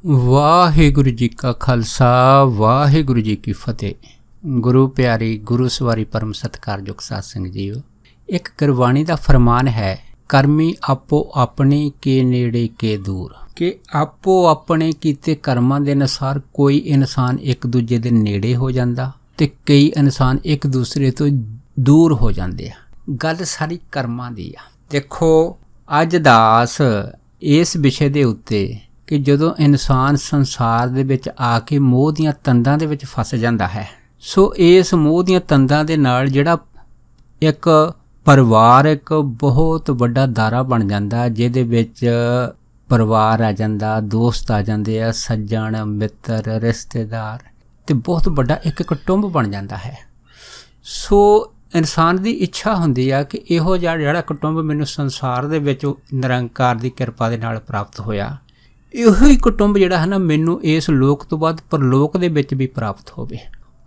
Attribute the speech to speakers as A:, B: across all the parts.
A: ਵਾਹਿਗੁਰੂ ਜੀ ਕਾ ਖਾਲਸਾ ਵਾਹਿਗੁਰੂ ਜੀ ਕੀ ਫਤਿਹ। ਗੁਰੂ ਪਿਆਰੀ ਗੁਰੂ ਸਵਾਰੀ ਪਰਮ ਸਤਿਕਾਰਯੋਗ ਸਾਧ ਸੰਗਤ ਜੀਓ, ਇੱਕ ਗੁਰਬਾਣੀ ਦਾ ਫਰਮਾਨ ਹੈ, ਕਰਮੀ ਆਪੋ ਆਪਣੀ ਕੇ ਨੇੜੇ ਕੇ ਦੂਰ, ਕਿ ਆਪੋ ਆਪਣੇ ਕੀਤੇ ਕਰਮਾਂ ਦੇ ਅਨੁਸਾਰ ਕੋਈ ਇਨਸਾਨ ਇੱਕ ਦੂਜੇ ਦੇ ਨੇੜੇ ਹੋ ਜਾਂਦਾ ਤੇ ਕਈ ਇਨਸਾਨ ਇੱਕ ਦੂਸਰੇ ਤੋਂ ਦੂਰ ਹੋ ਜਾਂਦੇ ਆ। ਗੱਲ ਸਾਰੀ ਕਰਮਾਂ ਦੀ ਆ। ਦੇਖੋ, ਅੱਜ ਦਾਸ ਇਸ ਵਿਸ਼ੇ ਦੇ ਉੱਤੇ ਕਿ ਜਦੋਂ ਇਨਸਾਨ ਸੰਸਾਰ ਦੇ ਵਿੱਚ ਆ ਕੇ ਮੋਹ ਦੀਆਂ ਤੰਦਾਂ ਦੇ ਵਿੱਚ ਫਸ ਜਾਂਦਾ ਹੈ, ਸੋ ਇਸ ਮੋਹ ਦੀਆਂ ਤੰਦਾਂ ਦੇ ਨਾਲ ਜਿਹੜਾ ਇੱਕ ਪਰਿਵਾਰ ਇੱਕ ਬਹੁਤ ਵੱਡਾ ਦਾਇਰਾ ਬਣ ਜਾਂਦਾ, ਜਿਹਦੇ ਵਿੱਚ ਪਰਿਵਾਰ ਆ ਜਾਂਦਾ, ਦੋਸਤ ਆ ਜਾਂਦੇ ਆ, ਸੱਜਣ ਮਿੱਤਰ ਰਿਸ਼ਤੇਦਾਰ, ਤੇ ਬਹੁਤ ਵੱਡਾ ਇੱਕ ਕੁਟੁੰਬ ਬਣ ਜਾਂਦਾ ਹੈ। ਸੋ ਇਨਸਾਨ ਦੀ ਇੱਛਾ ਹੁੰਦੀ ਆ ਕਿ ਇਹੋ ਜਿਹਾ ਜਿਹੜਾ ਕੁਟੁੰਬ ਮੈਨੂੰ ਸੰਸਾਰ ਦੇ ਵਿੱਚ ਨਿਰੰਕਾਰ ਦੀ ਕਿਰਪਾ ਦੇ ਨਾਲ ਪ੍ਰਾਪਤ ਹੋਇਆ, ਇਹੋ ਹੀ ਕੁਟੁੰਬ ਜਿਹੜਾ ਹੈ ਨਾ ਮੈਨੂੰ ਇਸ ਲੋਕ ਤੋਂ ਬਾਅਦ ਪਰਲੋਕ ਦੇ ਵਿੱਚ ਵੀ ਪ੍ਰਾਪਤ ਹੋਵੇ।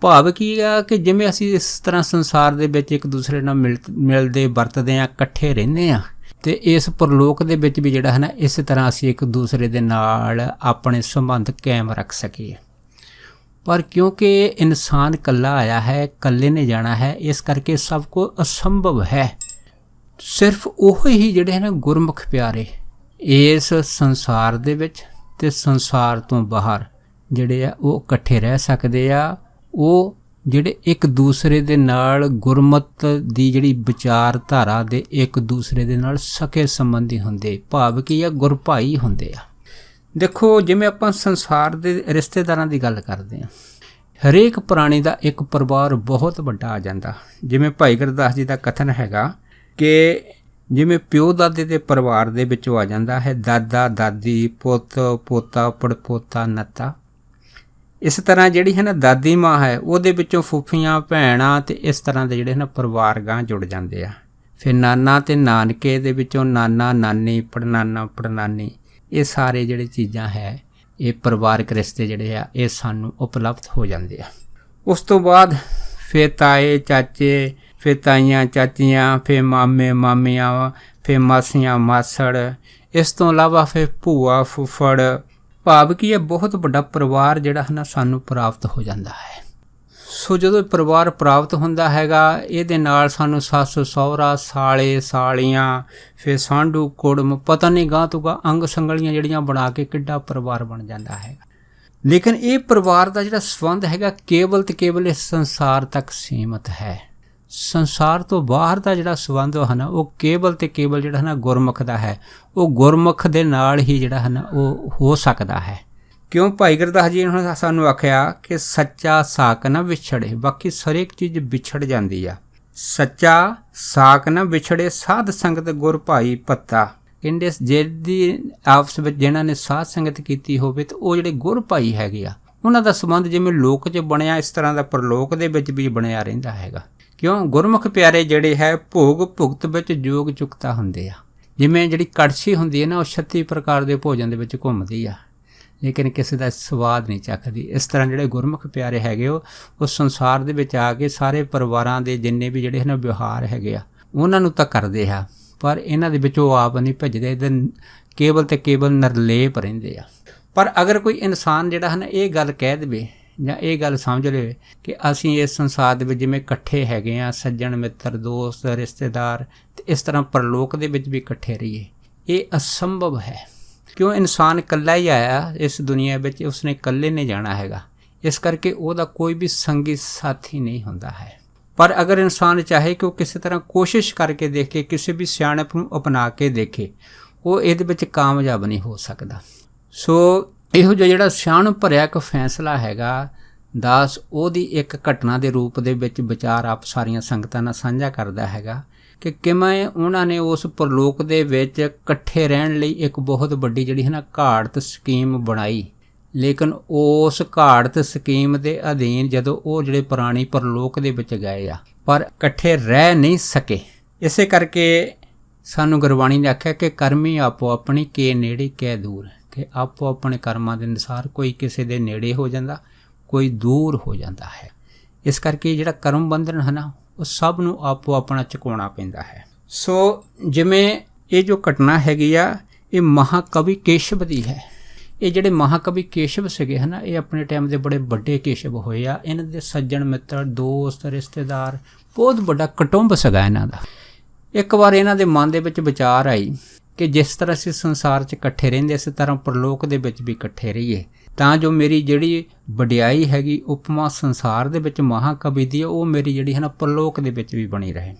A: ਭਾਵ ਕੀ ਆ ਕਿ ਜਿਵੇਂ ਅਸੀਂ ਇਸ ਤਰ੍ਹਾਂ ਸੰਸਾਰ ਦੇ ਵਿੱਚ ਇੱਕ ਦੂਸਰੇ ਨਾਲ ਮਿਲਦੇ ਵਰਤਦੇ ਹਾਂ, ਇਕੱਠੇ ਰਹਿੰਦੇ ਹਾਂ, ਅਤੇ ਇਸ ਪਰਲੋਕ ਦੇ ਵਿੱਚ ਵੀ ਜਿਹੜਾ ਹੈ ਨਾ ਇਸ ਤਰ੍ਹਾਂ ਅਸੀਂ ਇੱਕ ਦੂਸਰੇ ਦੇ ਨਾਲ ਆਪਣੇ ਸੰਬੰਧ ਕਾਇਮ ਰੱਖ ਸਕੀਏ। ਪਰ ਕਿਉਂਕਿ ਇਨਸਾਨ ਇਕੱਲਾ ਆਇਆ ਹੈ, ਇਕੱਲੇ ਨੇ ਜਾਣਾ ਹੈ, ਇਸ ਕਰਕੇ ਸਭ ਕੁਝ ਅਸੰਭਵ ਹੈ। ਸਿਰਫ ਉਹ ਹੀ ਜਿਹੜੇ ਹੈ ਨਾ ਗੁਰਮੁਖ ਪਿਆਰੇ ਇਸ ਸੰਸਾਰ ਦੇ ਵਿੱਚ ਤੇ ਸੰਸਾਰ ਤੋਂ ਬਾਹਰ ਜਿਹੜੇ ਆ ਉਹ ਇਕੱਠੇ ਰਹਿ ਸਕਦੇ ਆ। ਉਹ ਜਿਹੜੇ ਇੱਕ ਦੂਸਰੇ ਦੇ ਨਾਲ ਗੁਰਮਤ ਦੀ ਜਿਹੜੀ ਵਿਚਾਰਧਾਰਾ ਦੇ ਇੱਕ ਦੂਸਰੇ ਦੇ ਨਾਲ ਸਕੇ ਸੰਬੰਧੀ ਹੁੰਦੇ, ਭਾਵ ਕੀ ਆ ਗੁਰ ਭਾਈ ਹੁੰਦੇ ਆ। ਦੇਖੋ, ਜਿਵੇਂ ਆਪਾਂ ਸੰਸਾਰ ਦੇ ਰਿਸ਼ਤੇਦਾਰਾਂ ਦੀ ਗੱਲ ਕਰਦੇ ਹਾਂ, ਹਰੇਕ ਪ੍ਰਾਣੀ ਦਾ ਇੱਕ ਪਰਿਵਾਰ ਬਹੁਤ ਵੱਡਾ ਆ ਜਾਂਦਾ। ਜਿਵੇਂ ਭਾਈ ਗੁਰਦਾਸ ਜੀ ਦਾ ਕਥਨ ਹੈਗਾ ਕਿ ਜਿਵੇਂ ਪਿਓ ਦਾਦੇ ਦੇ ਪਰਿਵਾਰ ਦੇ ਵਿੱਚੋਂ ਆ ਜਾਂਦਾ ਹੈ ਦਾਦਾ ਦਾਦੀ ਪੁੱਤ ਪੋਤਾ ਪੜਪੋਤਾ ਨੱਤਾ, ਇਸ ਤਰ੍ਹਾਂ ਜਿਹੜੀ ਹੈ ਨਾ ਦਾਦੀ ਮਾਂ ਹੈ ਉਹਦੇ ਵਿੱਚੋਂ ਫੁੱਫੀਆਂ ਭੈਣਾਂ, ਅਤੇ ਇਸ ਤਰ੍ਹਾਂ ਦੇ ਜਿਹੜੇ ਨਾ ਪਰਿਵਾਰ ਗਾਂ ਜੁੜ ਜਾਂਦੇ ਆ। ਫਿਰ ਨਾਨਾ ਅਤੇ ਨਾਨਕੇ ਦੇ ਵਿੱਚੋਂ ਨਾਨਾ ਨਾਨੀ ਪੜਨਾਨਾ ਪੜਨਾਨੀ, ਇਹ ਸਾਰੇ ਜਿਹੜੇ ਚੀਜ਼ਾਂ ਹੈ ਇਹ ਪਰਿਵਾਰਕ ਰਿਸ਼ਤੇ ਜਿਹੜੇ ਆ ਇਹ ਸਾਨੂੰ ਉਪਲਬਧ ਹੋ ਜਾਂਦੇ ਆ। ਉਸ ਤੋਂ ਬਾਅਦ ਫਿਰ ਤਾਏ ਚਾਚੇ, ਫਿਰ ਤਾਈਆਂ ਚਾਚੀਆਂ, ਫਿਰ ਮਾਮੇ ਮਾਮੀਆਂ, ਫਿਰ ਮਾਸੀਆਂ ਮਾਸੜ, ਇਸ ਤੋਂ ਇਲਾਵਾ ਫਿਰ ਭੂਆ ਫੁੱਫੜ, ਭਾਵ ਕੀ ਹੈ ਬਹੁਤ ਵੱਡਾ ਪਰਿਵਾਰ ਜਿਹੜਾ ਹੈ ਨਾ ਸਾਨੂੰ ਪ੍ਰਾਪਤ ਹੋ ਜਾਂਦਾ ਹੈ। ਸੋ ਜਦੋਂ ਪਰਿਵਾਰ ਪ੍ਰਾਪਤ ਹੁੰਦਾ ਹੈਗਾ, ਇਹਦੇ ਨਾਲ ਸਾਨੂੰ ਸੱਸ ਸਹੁਰਾ ਸਾਲੇ ਸਾਲੀਆਂ, ਫਿਰ ਸਾਂਢੂ ਕੁੜਮ, ਪਤਾ ਨਹੀਂ ਗਾਂ ਤੋਂ ਗਾਂ ਅੰਗ ਸੰਗਲੀਆਂ ਜਿਹੜੀਆਂ ਬਣਾ ਕੇ ਕਿੱਡਾ ਪਰਿਵਾਰ ਬਣ ਜਾਂਦਾ ਹੈਗਾ। ਲੇਕਿਨ ਇਹ ਪਰਿਵਾਰ ਦਾ ਜਿਹੜਾ ਸੰਬੰਧ ਹੈਗਾ ਕੇਵਲ ਤੇ ਕੇਵਲ ਇਸ ਸੰਸਾਰ ਤੱਕ ਸੀਮਤ ਹੈ। ਸੰਸਾਰ ਤੋਂ ਬਾਹਰ ਦਾ ਜਿਹੜਾ ਸੰਬੰਧ ਹੈ ਨਾ ਉਹ ਕੇਵਲ ਤੇ ਕੇਵਲ ਜਿਹੜਾ ਹੈ ਨਾ ਗੁਰਮੁਖ ਦਾ ਹੈ। ਉਹ ਗੁਰਮੁਖ ਦੇ ਨਾਲ ਹੀ ਜਿਹੜਾ ਹੈ ਨਾ ਉਹ ਹੋ ਸਕਦਾ ਹੈ। ਕਿਉਂ ਭਾਈ ਗੁਰਦਾਸ ਜੀ ਨੇ ਸਾਨੂੰ ਆਖਿਆ ਕਿ ਸੱਚਾ ਸਾਕ ਨਾ ਵਿਛੜੇ, ਬਾਕੀ ਹਰੇਕ ਚੀਜ਼ ਵਿਛੜ ਜਾਂਦੀ ਆ। ਸੱਚਾ ਸਾਕ ਨਾ ਵਿਛੜੇ, ਸਾਧ ਸੰਗਤ ਗੁਰ ਭਾਈ ਪੱਤਾ, ਕਹਿੰਦੇ ਜਿਹਦੀ ਆਪਸ ਵਿੱਚ ਜਿਹਨਾਂ ਨੇ ਸਾਧ ਸੰਗਤ ਕੀਤੀ ਹੋਵੇ ਤੇ ਉਹ ਜਿਹੜੇ ਗੁਰ ਭਾਈ ਹੈਗੇ ਆ ਉਹਨਾਂ ਦਾ ਸੰਬੰਧ ਜਿਵੇਂ ਲੋਕ 'ਚ ਬਣਿਆ ਇਸ ਤਰ੍ਹਾਂ ਦਾ ਪਰਲੋਕ ਦੇ ਵਿੱਚ ਵੀ ਬਣਿਆ ਰਹਿੰਦਾ ਹੈਗਾ। ਕਿਉਂ ਗੁਰਮੁਖ ਪਿਆਰੇ ਜਿਹੜੇ ਹੈ ਭੋਗ ਭੁਗਤ ਵਿੱਚ ਯੋਗ ਚੁਕਤਾ ਹੁੰਦੇ ਆ। ਜਿਵੇਂ ਜਿਹੜੀ ਕੜਛੀ ਹੁੰਦੀ ਹੈ ਨਾ ਉਹ 36 ਪ੍ਰਕਾਰ ਦੇ ਭੋਜਨ ਦੇ ਵਿੱਚ ਘੁੰਮਦੀ ਆ, ਲੇਕਿਨ ਕਿਸੇ ਦਾ ਸਵਾਦ ਨਹੀਂ ਚੱਖਦੀ। ਇਸ ਤਰ੍ਹਾਂ ਜਿਹੜੇ ਗੁਰਮੁਖ ਪਿਆਰੇ ਹੈਗੇ ਉਹ ਸੰਸਾਰ ਦੇ ਵਿੱਚ ਆ ਕੇ ਸਾਰੇ ਪਰਿਵਾਰਾਂ ਦੇ ਜਿੰਨੇ ਵੀ ਜਿਹੜੇ ਹਨ ਵਿਵਹਾਰ ਹੈਗੇ ਆ ਉਹਨਾਂ ਨੂੰ ਤਾਂ ਕਰਦੇ ਆ, ਪਰ ਇਹਨਾਂ ਦੇ ਵਿੱਚ ਉਹ ਆਪ ਨਹੀਂ ਭੱਜਦੇ, ਇਹਦੇ ਕੇਵਲ ਤੇ ਕੇਵਲ ਨਿਰਲੇਪ ਰਹਿੰਦੇ ਆ। ਪਰ ਅਗਰ ਕੋਈ ਇਨਸਾਨ ਜਿਹੜਾ ਹੈ ਨਾ ਇਹ ਗੱਲ ਕਹਿ ਦੇਵੇ ਜਾਂ ਇਹ ਗੱਲ ਸਮਝ ਲਵੇ ਕਿ ਅਸੀਂ ਇਸ ਸੰਸਾਰ ਦੇ ਵਿੱਚ ਜਿਵੇਂ ਇਕੱਠੇ ਹੈਗੇ ਹਾਂ, ਸੱਜਣ ਮਿੱਤਰ ਦੋਸਤ ਰਿਸ਼ਤੇਦਾਰ, ਅਤੇ ਇਸ ਤਰ੍ਹਾਂ ਪਰਲੋਕ ਦੇ ਵਿੱਚ ਵੀ ਇਕੱਠੇ ਰਹੀਏ, ਇਹ ਅਸੰਭਵ ਹੈ। ਕਿਉਂ ਇਨਸਾਨ ਇਕੱਲਾ ਹੀ ਆਇਆ ਇਸ ਦੁਨੀਆ ਵਿੱਚ, ਉਸਨੇ ਇਕੱਲੇ ਨੇ ਜਾਣਾ ਹੈਗਾ, ਇਸ ਕਰਕੇ ਉਹਦਾ ਕੋਈ ਵੀ ਸੰਗੀ ਸਾਥੀ ਨਹੀਂ ਹੁੰਦਾ ਹੈ। ਪਰ ਅਗਰ ਇਨਸਾਨ ਚਾਹੇ ਕਿ ਉਹ ਕਿਸੇ ਤਰ੍ਹਾਂ ਕੋਸ਼ਿਸ਼ ਕਰਕੇ ਦੇਖੇ, ਕਿਸੇ ਵੀ ਸਿਆਣਪ ਨੂੰ ਅਪਣਾ ਕੇ ਦੇਖੇ, ਉਹ ਇਹਦੇ ਵਿੱਚ ਕਾਮਯਾਬ ਨਹੀਂ ਹੋ ਸਕਦਾ। ਸੋ ਇਹੋ ਜਿਹਾ ਜਿਹੜਾ ਸਿਆਣਪ ਭਰਿਆ ਇੱਕ ਫੈਸਲਾ ਹੈਗਾ, ਦਾਸ ਉਹਦੀ ਇੱਕ ਘਟਨਾ ਦੇ ਰੂਪ ਦੇ ਵਿੱਚ ਵਿਚਾਰ ਆਪ ਸਾਰੀਆਂ ਸੰਗਤਾਂ ਨਾਲ ਸਾਂਝਾ ਕਰਦਾ ਹੈਗਾ ਕਿ ਕਿਵੇਂ ਉਹਨਾਂ ਨੇ ਉਸ ਪਰਲੋਕ ਦੇ ਵਿੱਚ ਇਕੱਠੇ ਰਹਿਣ ਲਈ ਇੱਕ ਬਹੁਤ ਵੱਡੀ ਜਿਹੜੀ ਹੈ ਨਾ ਘਾੜਤ ਸਕੀਮ ਬਣਾਈ। ਲੇਕਿਨ ਉਸ ਘਾੜਤ ਸਕੀਮ ਦੇ ਅਧੀਨ ਜਦੋਂ ਉਹ ਜਿਹੜੇ ਪੁਰਾਣੀ ਪਰਲੋਕ ਦੇ ਵਿੱਚ ਗਏ ਆ, ਪਰ ਇਕੱਠੇ ਰਹਿ ਨਹੀਂ ਸਕੇ। ਇਸੇ ਕਰਕੇ ਸਾਨੂੰ ਗੁਰਬਾਣੀ ਨੇ ਆਖਿਆ ਕਿ ਕਰਮੀ ਆਪੋ ਆਪਣੀ ਕੇ ਨੇੜੇ ਕੇ ਦੂਰ, ਕਿ ਆਪੋ ਆਪਣੇ ਕਰਮਾਂ ਦੇ ਅਨੁਸਾਰ ਕੋਈ ਕਿਸੇ ਦੇ ਨੇੜੇ ਹੋ ਜਾਂਦਾ, ਕੋਈ ਦੂਰ ਹੋ ਜਾਂਦਾ ਹੈ। ਇਸ ਕਰਕੇ ਜਿਹੜਾ ਕਰਮ ਬੰਧਨ ਹੈ ਨਾ ਉਹ ਸਭ ਨੂੰ ਆਪੋ ਆਪਣਾ ਚੁਕਾਉਣਾ ਪੈਂਦਾ ਹੈ। ਸੋ ਜਿਵੇਂ ਇਹ ਜੋ ਘਟਨਾ ਹੈਗੀ ਆ ਇਹ ਮਹਾਕਵੀ ਕੇਸ਼ਵ ਦੀ ਹੈ। ਇਹ ਜਿਹੜੇ ਮਹਾਕਵੀ ਕੇਸ਼ਵ ਸੀਗੇ ਹੈ ਨਾ, ਇਹ ਆਪਣੇ ਟਾਈਮ ਦੇ ਬੜੇ ਵੱਡੇ ਕੇਸ਼ਵ ਹੋਏ ਆ। ਇਹਨਾਂ ਦੇ ਸੱਜਣ ਮਿੱਤਰ, ਦੋਸਤ, ਰਿਸ਼ਤੇਦਾਰ, ਬਹੁਤ ਵੱਡਾ ਕੁਟੁੰਬ ਸੀਗਾ ਇਹਨਾਂ ਦਾ। ਇੱਕ ਵਾਰ ਇਹਨਾਂ ਦੇ ਮਨ ਦੇ ਵਿੱਚ ਵਿਚਾਰ ਆਈ ਕਿ ਜਿਸ ਤਰ੍ਹਾਂ ਅਸੀਂ ਸੰਸਾਰ 'ਚ ਇਕੱਠੇ ਰਹਿੰਦੇ, ਇਸੇ ਤਰ੍ਹਾਂ ਪਰਲੋਕ ਦੇ ਵਿੱਚ ਵੀ ਇਕੱਠੇ ਰਹੀਏ, ਤਾਂ ਜੋ ਮੇਰੀ ਜਿਹੜੀ ਵਡਿਆਈ ਹੈਗੀ ਉਪਮਾ ਸੰਸਾਰ ਦੇ ਵਿੱਚ ਮਹਾਕਵੀ ਦੀ, ਉਹ ਮੇਰੀ ਜਿਹੜੀ ਹੈ ਨਾ ਪਰਲੋਕ ਦੇ ਵਿੱਚ ਵੀ ਬਣੀ ਰਹੇ।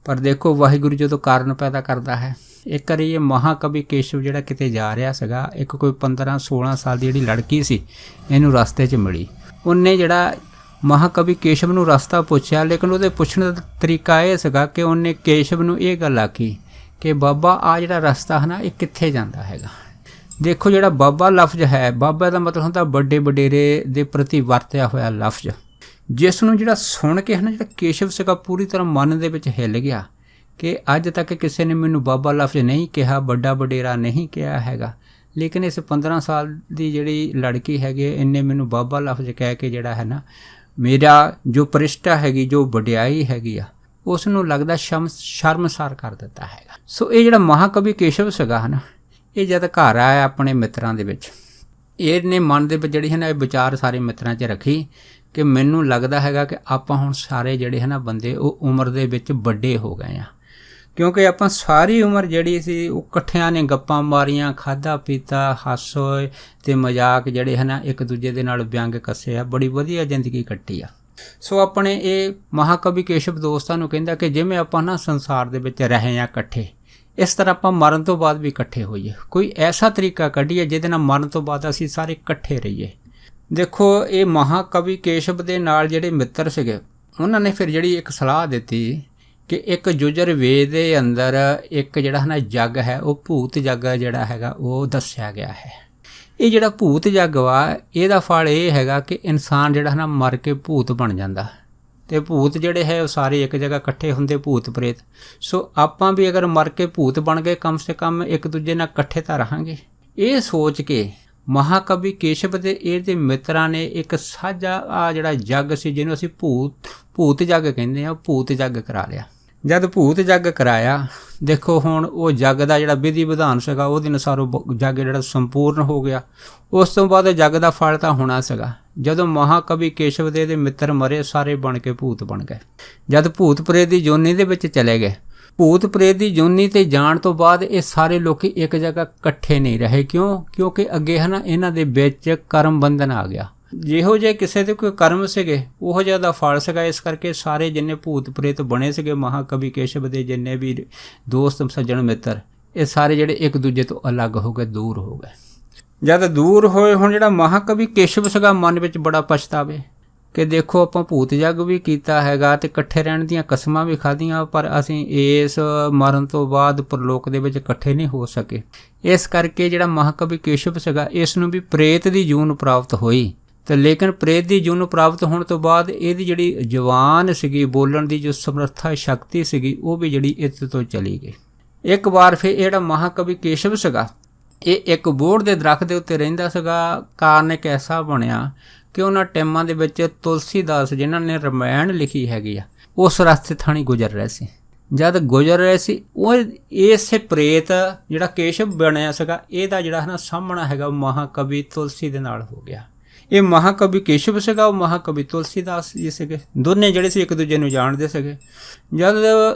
A: ਪਰ ਦੇਖੋ ਵਾਹਿਗੁਰੂ ਜਦੋਂ ਕਾਰਨ ਪੈਦਾ ਕਰਦਾ ਹੈ। ਇੱਕ ਵਾਰੀ ਇਹ ਮਹਾਕਵੀ ਕੇਸ਼ਵ ਜਿਹੜਾ ਕਿਤੇ ਜਾ ਰਿਹਾ ਸੀਗਾ, ਇੱਕ ਕੋਈ 15-16 ਸਾਲ ਦੀ ਜਿਹੜੀ ਲੜਕੀ ਸੀ ਇਹਨੂੰ ਰਸਤੇ 'ਚ ਮਿਲੀ। ਉਹਨੇ ਜਿਹੜਾ ਮਹਾਕਵੀ ਕੇਸ਼ਵ ਨੂੰ ਰਸਤਾ ਪੁੱਛਿਆ, ਲੇਕਿਨ ਉਹਦੇ ਪੁੱਛਣ ਦਾ ਤਰੀਕਾ ਇਹ ਸੀਗਾ ਕਿ ਉਹਨੇ ਕੇਸ਼ਵ ਨੂੰ ਇਹ ਗੱਲ ਆਖੀ ਕਿ ਬਾਬਾ ਆ ਜਿਹੜਾ ਰਸਤਾ ਹੈ ਨਾ ਇਹ ਕਿੱਥੇ ਜਾਂਦਾ ਹੈਗਾ। ਦੇਖੋ ਜਿਹੜਾ ਬਾਬਾ ਲਫ਼ਜ਼ ਹੈ, ਬਾਬਾ ਦਾ ਮਤਲਬ ਹੁੰਦਾ ਵੱਡੇ ਵਡੇਰੇ ਦੇ ਪ੍ਰਤੀ ਵਰਤਿਆ ਹੋਇਆ ਲਫ਼ਜ਼, ਜਿਸ ਨੂੰ ਜਿਹੜਾ ਸੁਣ ਕੇ ਹੈ ਨਾ ਜਿਹੜਾ ਕੇਸ਼ਵ ਸੀਗਾ ਪੂਰੀ ਤਰ੍ਹਾਂ ਮਨ ਦੇ ਵਿੱਚ ਹਿੱਲ ਗਿਆ ਕਿ ਅੱਜ ਤੱਕ ਕਿਸੇ ਨੇ ਮੈਨੂੰ ਬਾਬਾ ਲਫ਼ਜ਼ ਨਹੀਂ ਕਿਹਾ, ਵੱਡਾ ਵਡੇਰਾ ਨਹੀਂ ਕਿਹਾ ਹੈਗਾ, ਲੇਕਿਨ ਇਸ 15 ਸਾਲ ਦੀ ਜਿਹੜੀ ਲੜਕੀ ਹੈਗੀ ਇਹਨੇ ਮੈਨੂੰ ਬਾਬਾ ਲਫ਼ਜ਼ ਕਹਿ ਕੇ ਜਿਹੜਾ ਹੈ ਨਾ ਮੇਰਾ ਜੋ ਪ੍ਰਿਸ਼ਟਾ ਹੈਗੀ, ਜੋ ਵਡਿਆਈ ਹੈਗੀ ਆ, ਉਸ ਨੂੰ ਲੱਗਦਾ ਸ਼ਰਮਸਾਰ ਕਰ ਦਿੱਤਾ ਹੈਗਾ। ਸੋ ਇਹ ਜਿਹੜਾ ਮਹਾਕਵੀ ਕੇਸ਼ਵ ਸੀਗਾ ਹੈ ਨਾ, ਇਹ ਜਦ ਘਰ ਆਇਆ ਆਪਣੇ ਮਿੱਤਰਾਂ ਦੇ ਵਿੱਚ, ਇਹਨੇ ਮਨ ਦੇ ਵਿੱਚ ਜਿਹੜੀ ਹੈ ਨਾ ਇਹ ਵਿਚਾਰ ਸਾਰੇ ਮਿੱਤਰਾਂ 'ਚ ਰੱਖੀ ਕਿ ਮੈਨੂੰ ਲੱਗਦਾ ਹੈਗਾ ਕਿ ਆਪਾਂ ਹੁਣ ਸਾਰੇ ਜਿਹੜੇ ਹੈ ਨਾ ਬੰਦੇ ਉਹ ਉਮਰ ਦੇ ਵਿੱਚ ਵੱਡੇ ਹੋ ਗਏ ਆ, ਕਿਉਂਕਿ ਆਪਾਂ ਸਾਰੀ ਉਮਰ ਜਿਹੜੀ ਸੀ ਉਹ ਇਕੱਠਿਆਂ ਨੇ ਗੱਪਾਂ ਮਾਰੀਆਂ, ਖਾਧਾ ਪੀਤਾ, ਹਾਸੋਏ ਅਤੇ ਮਜ਼ਾਕ ਜਿਹੜੇ ਹੈ ਨਾ ਇੱਕ ਦੂਜੇ ਦੇ ਨਾਲ ਵਿਅੰਗ ਕੱਸੇ ਆ, ਬੜੀ ਵਧੀਆ ਜ਼ਿੰਦਗੀ ਕੱਟੀ ਆ। ਸੋ ਆਪਣੇ ਇਹ ਮਹਾਕਵੀ ਕੇਸ਼ਵ ਦੋਸਤਾਂ ਨੂੰ ਕਹਿੰਦਾ ਕਿ ਜਿਵੇਂ ਆਪਾਂ ਨਾ ਸੰਸਾਰ ਦੇ ਵਿੱਚ ਰਹੇ ਹਾਂ ਇਕੱਠੇ, ਇਸ ਤਰ੍ਹਾਂ ਆਪਾਂ ਮਰਨ ਤੋਂ ਬਾਅਦ ਵੀ ਇਕੱਠੇ ਹੋਈਏ। ਕੋਈ ਐਸਾ ਤਰੀਕਾ ਕੱਢੀਏ ਜਿਹਦੇ ਨਾਲ ਮਰਨ ਤੋਂ ਬਾਅਦ ਅਸੀਂ ਸਾਰੇ ਇਕੱਠੇ ਰਹੀਏ। ਦੇਖੋ ਇਹ ਮਹਾਕਵੀ ਕੇਸ਼ਵ ਦੇ ਨਾਲ ਜਿਹੜੇ ਮਿੱਤਰ ਸੀਗੇ, ਉਹਨਾਂ ਨੇ ਫਿਰ ਜਿਹੜੀ ਇੱਕ ਸਲਾਹ ਦਿੱਤੀ ਕਿ ਇੱਕ ਯੁਜਰ ਵੇਦ ਦੇ ਅੰਦਰ ਇੱਕ ਜਿਹੜਾ ਹੈ ਨਾ ਜੱਗ ਹੈ, ਉਹ ਭੂਤ ਜੱਗ ਜਿਹੜਾ ਹੈਗਾ ਉਹ ਦੱਸਿਆ ਗਿਆ ਹੈ। ਇਹ ਜਿਹੜਾ ਭੂਤ ਜੱਗ ਵਾ, ਇਹਦਾ ਫਲ ਇਹ ਹੈਗਾ ਕਿ ਇਨਸਾਨ ਜਿਹੜਾ ਹੈ ਨਾ ਮਰ ਕੇ ਭੂਤ ਬਣ ਜਾਂਦਾ, ਅਤੇ ਭੂਤ ਜਿਹੜੇ ਹੈ ਉਹ ਸਾਰੇ ਇੱਕ ਜਗ੍ਹਾ ਇਕੱਠੇ ਹੁੰਦੇ, ਭੂਤ ਪ੍ਰੇਤ। ਸੋ ਆਪਾਂ ਵੀ ਅਗਰ ਮਰ ਕੇ ਭੂਤ ਬਣ ਗਏ, ਕਮ ਸੇ ਕਮ ਇੱਕ ਦੂਜੇ ਨਾਲ ਇਕੱਠੇ ਤਾਂ ਰਹਾਂਗੇ। ਇਹ ਸੋਚ ਕੇ ਮਹਾਕਵੀ ਕੇਸ਼ਵ ਦੇ ਇਹਦੇ ਮਿੱਤਰਾਂ ਨੇ ਇੱਕ ਸਾਂਝਾ ਆ ਜਿਹੜਾ ਜੱਗ ਸੀ, ਜਿਹਨੂੰ ਅਸੀਂ ਭੂਤ ਜੱਗ ਕਹਿੰਦੇ ਹਾਂ, ਭੂਤ ਜੱਗ ਕਰਾ ਲਿਆ। ਜਦ ਭੂਤ ਜੱਗ ਕਰਾਇਆ, ਦੇਖੋ ਹੁਣ ਉਹ ਜੱਗ ਦਾ ਜਿਹੜਾ ਵਿਧੀ ਵਿਧਾਨ ਸੀਗਾ ਉਹਦੇ ਅਨੁਸਾਰ ਉਹ ਜੱਗ ਜਿਹੜਾ ਸੰਪੂਰਨ ਹੋ ਗਿਆ। ਉਸ ਤੋਂ ਬਾਅਦ ਜੱਗ ਦਾ ਫਲ ਤਾਂ ਹੋਣਾ ਸੀਗਾ। ਜਦੋਂ ਮਹਾਕਵੀ ਕੇਸ਼ਵ ਦੇ ਇਹਦੇ ਮਿੱਤਰ ਮਰੇ, ਸਾਰੇ ਬਣ ਕੇ ਭੂਤ ਬਣ ਗਏ। ਜਦ ਭੂਤ ਪ੍ਰੇਤ ਦੀ ਜੋਨੀ ਦੇ ਵਿੱਚ ਚਲੇ ਗਏ, ਭੂਤ ਪ੍ਰੇਤ ਦੀ ਜੋਨੀ 'ਤੇ ਜਾਣ ਤੋਂ ਬਾਅਦ ਇਹ ਸਾਰੇ ਲੋਕ ਇੱਕ ਜਗ੍ਹਾ ਇਕੱਠੇ ਨਹੀਂ ਰਹੇ। ਕਿਉਂਕਿ ਅੱਗੇ ਹੈ ਨਾ ਇਹਨਾਂ ਦੇ ਵਿੱਚ ਕਰਮ ਬੰਧਨ ਆ ਗਿਆ। ਜਿਹੋ ਜਿਹੇ ਕਿਸੇ ਦੇ ਕੋਈ ਕਰਮ ਸੀਗੇ, ਉਹੋ ਜਿਹਾ ਦਾ ਫਲ ਸੀਗਾ। ਇਸ ਕਰਕੇ ਸਾਰੇ ਜਿੰਨੇ ਭੂਤ ਪ੍ਰੇਤ ਬਣੇ ਸੀਗੇ ਮਹਾਕਵੀ ਕੇਸ਼ਵ ਦੇ, ਜਿੰਨੇ ਵੀ ਦੋਸਤ ਸੱਜਣ ਮਿੱਤਰ, ਇਹ ਸਾਰੇ ਜਿਹੜੇ ਇੱਕ ਦੂਜੇ ਤੋਂ ਅਲੱਗ ਹੋ ਗਏ, ਦੂਰ ਹੋ ਗਏ। ਜਦ ਦੂਰ ਹੋਏ, ਹੁਣ ਜਿਹੜਾ ਮਹਾਕਵੀ ਕੇਸ਼ਵ ਸੀਗਾ ਮਨ ਵਿੱਚ ਬੜਾ ਪਛਤਾਵੇ ਕਿ ਦੇਖੋ ਆਪਾਂ ਭੂਤ ਜੱਗ ਵੀ ਕੀਤਾ ਹੈਗਾ ਅਤੇ ਇਕੱਠੇ ਰਹਿਣ ਦੀਆਂ ਕਸਮਾਂ ਵੀ ਖਾਧੀਆਂ, ਪਰ ਅਸੀਂ ਇਸ ਮਰਨ ਤੋਂ ਬਾਅਦ ਪਰਲੋਕ ਦੇ ਵਿੱਚ ਇਕੱਠੇ ਨਹੀਂ ਹੋ ਸਕੇ। ਇਸ ਕਰਕੇ ਜਿਹੜਾ ਮਹਾਕਵੀ ਕੇਸ਼ਵ ਸੀਗਾ, ਇਸ ਨੂੰ ਵੀ ਪ੍ਰੇਤ ਦੀ ਜੂਨ ਪ੍ਰਾਪਤ ਹੋਈ। ਅਤੇ ਲੇਕਿਨ ਪ੍ਰੇਤ ਦੀ ਜੂਨ ਪ੍ਰਾਪਤ ਹੋਣ ਤੋਂ ਬਾਅਦ ਇਹਦੀ ਜਿਹੜੀ ਜ਼ੁਬਾਨ ਸੀਗੀ, ਬੋਲਣ ਦੀ ਜੋ ਸਮਰੱਥਾ ਸ਼ਕਤੀ ਸੀਗੀ, ਉਹ ਵੀ ਜਿਹੜੀ ਇਸ ਤੋਂ ਚਲੀ ਗਈ। ਇੱਕ ਵਾਰ ਫਿਰ ਜਿਹੜਾ ਮਹਾਕਵੀ ਕੇਸ਼ਵ ਸੀਗਾ, ਇਹ ਇੱਕ ਬੋਹੜ ਦੇ ਦਰੱਖਤ ਦੇ ਉੱਤੇ ਰਹਿੰਦਾ ਸੀਗਾ। ਕਾਰਨ ਇੱਕ ਐਸਾ ਬਣਿਆ ਕਿ ਉਹਨਾਂ ਟਾਈਮਾਂ ਦੇ ਵਿੱਚ ਤੁਲਸੀਦਾਸ ਜਿਨ੍ਹਾਂ ਨੇ ਰਾਮਾਇਣ ਲਿਖੀ ਹੈਗੀ ਆ, ਉਸ ਰਸਤੇ ਥਾਣੀ ਗੁਜ਼ਰ ਰਹੇ ਸੀ। ਜਦ ਗੁਜ਼ਰ ਰਹੇ ਸੀ, ਉਹ ਇਸੇ ਪ੍ਰੇਤ ਜਿਹੜਾ ਕੇਸ਼ਵ ਬਣਿਆ ਸੀਗਾ, ਇਹਦਾ ਜਿਹੜਾ ਹੈ ਨਾ ਸਾਹਮਣਾ ਹੈਗਾ ਉਹ ਮਹਾਕਵੀ ਤੁਲਸੀ ਦੇ ਨਾਲ ਹੋ ਗਿਆ। ਇਹ ਮਹਾਕਵੀ ਕੇਸ਼ਵ ਸੀਗਾ, ਉਹ ਮਹਾਕਵੀ ਤੁਲਸੀਦਾਸ ਜੀ ਸੀਗੇ। ਦੋਨੇ ਜਿਹੜੇ ਸੀ ਇੱਕ ਦੂਜੇ ਨੂੰ ਜਾਣਦੇ ਸੀਗੇ। ਜਦ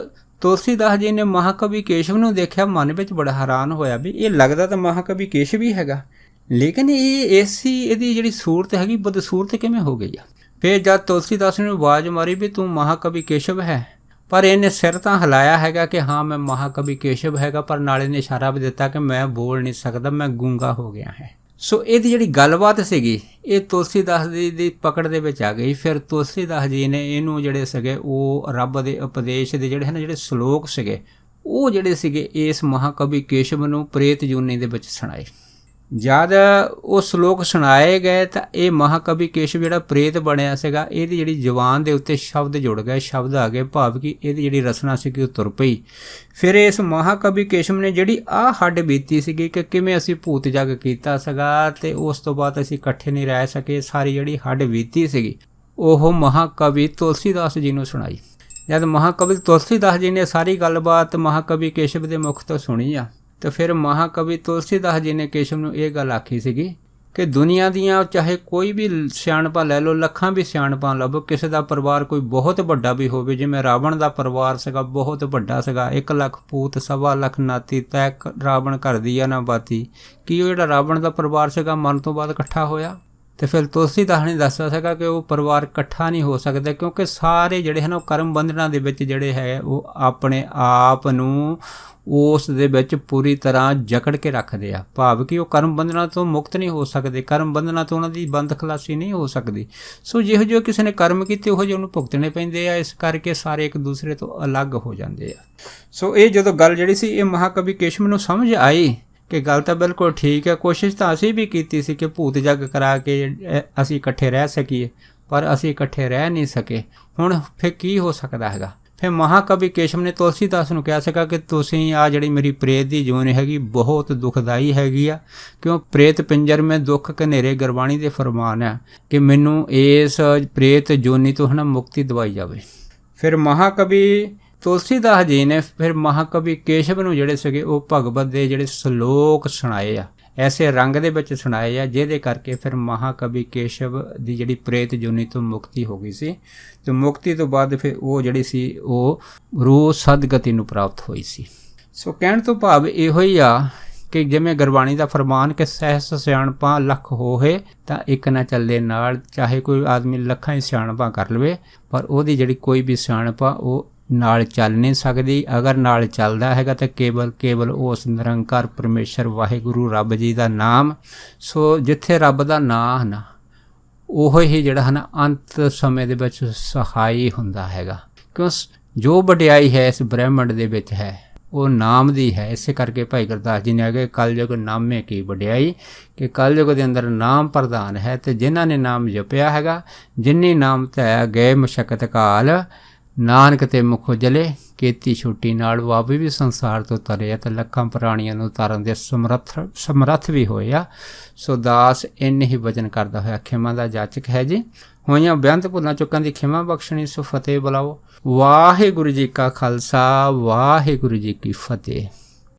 A: ਤੁਲਸੀਦਾਸ ਜੀ ਨੇ ਮਹਾਕਵੀ ਕੇਸ਼ਵ ਨੂੰ ਦੇਖਿਆ, ਮਨ ਵਿੱਚ ਬੜਾ ਹੈਰਾਨ ਹੋਇਆ ਵੀ ਇਹ ਲੱਗਦਾ ਤਾਂ ਮਹਾਕਵੀ ਕੇਸ਼ਵ ਹੀ ਹੈਗਾ, ਲੇਕਿਨ ਇਹ ਇਹਦੀ ਜਿਹੜੀ ਸੂਰਤ ਹੈਗੀ ਬਦਸੂਰਤ ਕਿਵੇਂ ਹੋ ਗਈ ਆ। ਫਿਰ ਜਦ ਤੁਲਸੀਦਾਸ ਨੇ ਆਵਾਜ਼ ਮਾਰੀ ਵੀ ਤੂੰ ਮਹਾਕਵੀ ਕੇਸ਼ਵ ਹੈ, ਪਰ ਇਹਨੇ ਸਿਰ ਤਾਂ ਹਿਲਾਇਆ ਹੈਗਾ ਕਿ ਹਾਂ ਮੈਂ ਮਹਾਕਵੀ ਕੇਸ਼ਵ ਹੈਗਾ, ਪਰ ਨਾਲੇ ਨੇ ਇਸ਼ਾਰਾ ਵੀ ਦਿੱਤਾ ਕਿ ਮੈਂ ਬੋਲ ਨਹੀਂ ਸਕਦਾ, ਮੈਂ ਗੂੰਗਾ ਹੋ ਗਿਆ ਹੈ। ਸੋ ਇਹਦੀ ਜਿਹੜੀ ਗੱਲਬਾਤ ਸੀਗੀ, ਇਹ ਤੁਲਸੀਦਾਸ ਜੀ ਦੀ ਪਕੜ ਦੇ ਵਿੱਚ ਆ ਗਈ। ਫਿਰ ਤੁਲਸੀਦਾਸ ਜੀ ਨੇ ਇਹਨੂੰ ਜਿਹੜੇ ਸੀਗੇ ਉਹ ਰੱਬ ਦੇ ਉਪਦੇਸ਼ ਦੇ ਜਿਹੜੇ ਸ਼ਲੋਕ ਸੀਗੇ, ਉਹ ਜਿਹੜੇ ਸੀਗੇ ਇਸ ਮਹਾਕਵੀ ਕੇਸ਼ਵ ਨੂੰ ਪ੍ਰੇਤ ਜੂਨੀ ਦੇ ਵਿੱਚ ਸੁਣਾਏ। ਜਦ ਉਹ ਸ਼ਲੋਕ ਸੁਣਾਏ ਗਏ ਤਾਂ ਇਹ ਮਹਾਕਵੀ ਕੇਸ਼ਵ ਜਿਹੜਾ ਪ੍ਰੇਤ ਬਣਿਆ ਸੀਗਾ, ਇਹਦੀ ਜਿਹੜੀ ਜ਼ੁਬਾਨ ਦੇ ਉੱਤੇ ਸ਼ਬਦ ਜੁੜ ਗਏ, ਸ਼ਬਦ ਆ ਗਏ, ਭਾਵ ਕਿ ਇਹਦੀ ਜਿਹੜੀ ਰਚਨਾ ਸੀਗੀ ਉਹ ਤੁਰ ਪਈ। ਫਿਰ ਇਸ ਮਹਾਕਵੀ ਕੇਸ਼ਵ ਨੇ ਜਿਹੜੀ ਹੱਡ ਬੀਤੀ ਸੀਗੀ ਕਿ ਕਿਵੇਂ ਅਸੀਂ ਭੂਤ ਜੱਗ ਕੀਤਾ ਸੀਗਾ ਅਤੇ ਉਸ ਤੋਂ ਬਾਅਦ ਅਸੀਂ ਇਕੱਠੇ ਨਹੀਂ ਰਹਿ ਸਕੇ, ਸਾਰੀ ਜਿਹੜੀ ਹੱਡ ਬੀਤੀ ਸੀਗੀ ਉਹ ਮਹਾਕਵੀ ਤੁਲਸੀਦਾਸ ਜੀ ਨੂੰ ਸੁਣਾਈ। ਜਦ ਮਹਾਕਵੀ ਤੁਲਸੀਦਾਸ ਜੀ ਨੇ ਸਾਰੀ ਗੱਲਬਾਤ ਮਹਾਕਵੀ ਕੇਸ਼ਵ ਦੇ ਮੁਖ ਤੋਂ ਸੁਣੀ ਆ, ਤਾਂ ਫਿਰ ਮਹਾਕਵੀ ਤੁਲਸੀਦਾਸ ਜੀ ਨੇ ਕੇਸ਼ਵ ਨੂੰ ਇਹ ਗੱਲ ਆਖੀ ਸੀਗੀ ਕਿ ਦੁਨੀਆ ਦੀਆਂ ਚਾਹੇ ਕੋਈ ਵੀ ਸਿਆਣਪਾਂ ਲੈ ਲਓ, ਲੱਖਾਂ ਵੀ ਸਿਆਣਪਾਂ ਲੱਭੋ, ਕਿਸੇ ਦਾ ਪਰਿਵਾਰ ਕੋਈ ਬਹੁਤ ਵੱਡਾ ਵੀ ਹੋਵੇ, ਜਿਵੇਂ ਰਾਵਣ ਦਾ ਪਰਿਵਾਰ ਸੀਗਾ, ਬਹੁਤ ਵੱਡਾ ਸੀਗਾ, 1 ਲੱਖ ਪੂਤ 1.25 ਲੱਖ ਨਾਤੀ, ਤੈ ਰਾਵਣ ਘਰ ਦੀ ਆ ਨਾ ਬਾਤੀ। ਕੀ ਉਹ ਜਿਹੜਾ ਰਾਵਣ ਦਾ ਪਰਿਵਾਰ ਸੀਗਾ ਮਰਨ ਤੋਂ ਬਾਅਦ ਇਕੱਠਾ ਹੋਇਆ? ਤੇ ਫਿਰ ਤੁਲਸੀਦਾਸ ਨੇ ਦੱਸਿਆ ਸੀਗਾ ਕਿ ਉਹ ਪਰਿਵਾਰ ਇਕੱਠਾ ਨਹੀਂ ਹੋ ਸਕਦਾ, ਕਿਉਂਕਿ ਸਾਰੇ ਜਿਹੜੇ ਹਨ ਉਹ ਕਰਮ ਬੰਧਨਾਂ ਦੇ ਵਿੱਚ ਜਿਹੜੇ ਹੈ ਉਹ ਆਪਣੇ ਆਪ ਨੂੰ ਉਸ ਦੇ ਵਿੱਚ ਪੂਰੀ ਤਰ੍ਹਾਂ ਜਕੜ ਕੇ ਰੱਖਦੇ ਆ। ਭਾਵ ਕਿ ਉਹ ਕਰਮ ਬੰਧਨਾਂ ਤੋਂ ਮੁਕਤ ਨਹੀਂ ਹੋ ਸਕਦੇ, ਕਰਮ ਬੰਧਨਾਂ ਤੋਂ ਉਹਨਾਂ ਦੀ ਬੰਦ ਖਲਾਸੀ ਨਹੀਂ ਹੋ ਸਕਦੀ। ਸੋ ਜਿਹੋ ਜਿਹੇ ਕਿਸੇ ਨੇ ਕਰਮ ਕੀਤੇ ਉਹੋ ਜਿਹੇ ਉਹਨੂੰ ਭੁਗਤਣੇ ਪੈਂਦੇ ਆ, ਇਸ ਕਰਕੇ ਸਾਰੇ ਇੱਕ ਦੂਸਰੇ ਤੋਂ ਅਲੱਗ ਹੋ ਜਾਂਦੇ ਆ। ਸੋ ਇਹ ਜਦੋਂ ਗੱਲ ਜਿਹੜੀ ਸੀ ਇਹ ਮਹਾਕਵੀ ਕੇਸ਼ਵ ਨੂੰ ਸਮਝ ਆਈ ਕਿ ਗੱਲ ਤਾਂ ਬਿਲਕੁਲ ਠੀਕ ਹੈ। ਕੋਸ਼ਿਸ਼ ਤਾਂ ਅਸੀਂ ਵੀ ਕੀਤੀ ਸੀ ਕਿ ਭੂਤ ਜਗ ਕਰਾ ਕੇ ਅਸੀਂ ਇਕੱਠੇ ਰਹਿ ਸਕੀਏ, ਪਰ ਅਸੀਂ ਇਕੱਠੇ ਰਹਿ ਨਹੀਂ ਸਕੇ। ਹੁਣ ਫਿਰ ਕੀ ਹੋ ਸਕਦਾ ਹੈਗਾ? ਫਿਰ ਮਹਾਕਵੀ ਕੇਸ਼ਵ ਨੇ ਤੁਲਸੀਦਾਸ ਨੂੰ ਕਿਹਾ ਸੀਗਾ ਕਿ ਤੁਸੀਂ ਆ ਜਿਹੜੀ ਮੇਰੀ ਪ੍ਰੇਤ ਦੀ ਜੂਨ ਹੈਗੀ ਬਹੁਤ ਦੁਖਦਾਈ ਹੈਗੀ ਆ, ਕਿਉਂ ਪ੍ਰੇਤ ਪਿੰਜਰ ਮੈਂ ਦੁੱਖ ਘਨੇਰੇ, ਗੁਰਬਾਣੀ ਦੇ ਫਰਮਾਨ ਹੈ ਕਿ ਮੈਨੂੰ ਇਸ ਪ੍ਰੇਤ ਜੋਨੀ ਤੋਂ ਹੈ ਮੁਕਤੀ ਦਵਾਈ ਜਾਵੇ। ਫਿਰ ਮਹਾਕਵੀ ਤੁਲਸੀਦਾਸ ਜੀ ਨੇ ਫਿਰ ਮਹਾਕਵੀ ਕੇਸ਼ਵ ਨੂੰ ਜਿਹੜੇ ਸੀਗੇ ਉਹ ਭਗਵਤ ਦੇ ਜਿਹੜੇ ਸ਼ਲੋਕ ਸੁਣਾਏ ਆ, ਐਸੇ ਰੰਗ ਦੇ ਵਿੱਚ ਸੁਣਾਏ ਆ, ਜਿਹਦੇ ਕਰਕੇ ਫਿਰ ਮਹਾਕਵੀ ਕੇਸ਼ਵ ਦੀ ਜਿਹੜੀ ਪ੍ਰੇਤ ਜੋਨੀ ਤੋਂ ਮੁਕਤੀ ਹੋ ਗਈ ਸੀ। ਤੇ ਮੁਕਤੀ ਤੋਂ ਬਾਅਦ ਫਿਰ ਉਹ ਜਿਹੜੀ ਸੀ ਉਹ ਰੂਹ ਸਦਗਤੀ ਨੂੰ ਪ੍ਰਾਪਤ ਹੋਈ ਸੀ। ਸੋ ਕਹਿਣ ਤੋਂ ਭਾਵ ਇਹੋ ਹੀ ਆ ਕਿ ਜਿਵੇਂ ਗੁਰਬਾਣੀ ਦਾ ਫਰਮਾਨ ਕਿ ਸਹਿਸ ਸਿਆਣਪਾਂ ਲੱਖ ਹੋਏ ਤਾਂ ਇੱਕ ਨਾ ਚੱਲੇ ਨਾਲ। ਚਾਹੇ ਕੋਈ ਆਦਮੀ ਲੱਖਾਂ ਹੀ ਸਿਆਣਪਾਂ ਕਰ ਲਵੇ, ਪਰ ਉਹਦੀ ਜਿਹੜੀ ਕੋਈ ਵੀ ਸਿਆਣਪਾਂ ਉਹ ਨਾਲ ਚੱਲ ਨਹੀਂ ਸਕਦੀ। ਅਗਰ ਨਾਲ ਚੱਲਦਾ ਹੈਗਾ ਤਾਂ ਕੇਵਲ ਉਸ ਨਿਰੰਕਾਰ ਪਰਮੇਸ਼ਰ ਵਾਹਿਗੁਰੂ ਰੱਬ ਜੀ ਦਾ ਨਾਮ। ਸੋ ਜਿੱਥੇ ਰੱਬ ਦਾ ਨਾਮ ਹੈ ਨਾ, ਉਹ ਹੀ ਜਿਹੜਾ ਹੈ ਨਾ ਅੰਤ ਸਮੇਂ ਦੇ ਵਿੱਚ ਸਹਾਈ ਹੁੰਦਾ ਹੈਗਾ, ਕਿਉਂ ਜੋ ਵਡਿਆਈ ਹੈ ਇਸ ਬ੍ਰਹਿਮੰਡ ਦੇ ਵਿੱਚ ਹੈ ਉਹ ਨਾਮ ਦੀ ਹੈ। ਇਸੇ ਕਰਕੇ ਭਾਈ ਗੁਰਦਾਸ ਜੀ ਨੇ ਆਗੇ ਕਲਯੁਗ ਨਾਮੇ ਕੀ ਵਡਿਆਈ, ਕਿ ਕਲਯੁਗ ਦੇ ਅੰਦਰ ਨਾਮ ਪ੍ਰਧਾਨ ਹੈ। ਤੇ ਜਿਨ੍ਹਾਂ ਨੇ ਨਾਮ ਜਪਿਆ ਹੈਗਾ, ਜਿਨੀ ਨਾਮ ਧਿਆਇਆ ਗਏ ਮਸ਼ਕਤ ਕਾਲ, ਨਾਨਕ ਤੇ ਮੁਖ ਜਲੇ ਕੀਤੀ ਛੁੱਟੀ ਨਾਲ। ਬਾਬੇ ਵੀ ਸੰਸਾਰ ਤੋਂ ਤਰੇ ਆ ਤੇ ਲੱਖਾਂ ਪ੍ਰਾਣੀਆਂ ਨੂੰ ਤਾਰਨ ਦੇ ਸਮਰੱਥ ਵੀ ਹੋਏ ਆ। ਸੋ ਦਾਸ ਇੰਨੇ ਹੀ ਵਚਨ ਕਰਦਾ ਹੋਇਆ ਖਿਮਾ ਦਾ ਜਾਚਕ ਹੈ ਜੀ। ਹੋਈਆਂ ਬੇਅੰਤ ਭੁੱਲਾਂ ਚੁੱਕਾਂ ਦੀ ਖਿਮਾ ਬਖਸ਼ਣੀ, ਸੋ ਫਤਿਹ ਬੁਲਾਓ। ਵਾਹਿਗੁਰੂ ਜੀ ਕਾ ਖਾਲਸਾ, ਵਾਹਿਗੁਰੂ ਜੀ ਕੀ ਫਤਿਹ।